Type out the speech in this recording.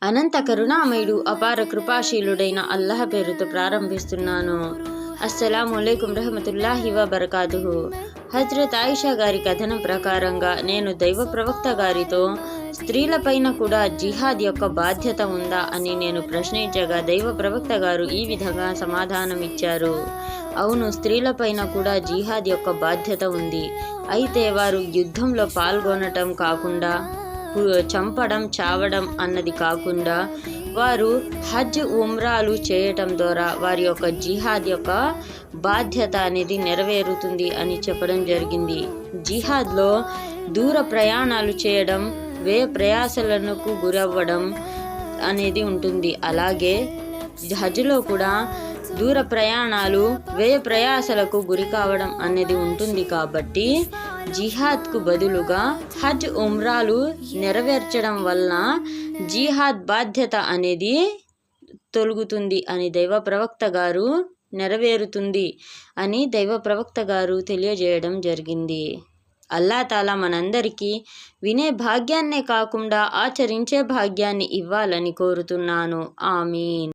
అనంత కరుణామయుడు అపార కృపాశీలుడైన అల్లాహ్ పేరుతో ప్రారంభిస్తున్నాను. అస్సలాము అలైకుం రహమతుల్లాహి వబరకాతుహు. హజ్రత్ ఆయిషా గారి కథనం ప్రకారంగా నేను దైవ ప్రవక్త గారితో స్త్రీలపైన కూడా జిహాద్ యొక్క బాధ్యత ఉందా అని నేను ప్రశ్నించగా దైవ ప్రవక్త గారు ఈ విధంగా సమాధానం ఇచ్చారు. అవును, స్త్రీలపైన కూడా జిహాద్ యొక్క బాధ్యత ఉంది. అయితే వారు యుద్ధంలో పాల్గొనటం కాకుండా, చంపడం చావడం అన్నది కాకుండా వారు హజ్ ఉమ్రాలు చేయటం ద్వారా వారి యొక్క జిహాద్ యొక్క బాధ్యత అనేది నెరవేరుతుంది అని చెప్పడం జరిగింది. జిహాద్లో దూర ప్రయాణాలు చేయడం, వ్యయ ప్రయాసలకు గురవ్వడం అనేది ఉంటుంది. అలాగే హజ్లో కూడా దూర ప్రయాణాలు, వ్యయ ప్రయాసలకు గురి కావడం అనేది ఉంటుంది. కాబట్టి జిహాద్కు బదులుగా హజ్ ఉమ్రాలు నెరవేర్చడం వలన జిహాద్ బాధ్యత అనేది తొలగుతుంది అని దైవ ప్రవక్త గారు నెరవేరుతుంది అని దైవ ప్రవక్త గారు తెలియజేయడం జరిగింది. అల్లా తాలా మనందరికీ వినే భాగ్యాన్నే కాకుండా ఆచరించే భాగ్యాన్ని ఇవ్వాలని కోరుతున్నాను. ఆమీన్.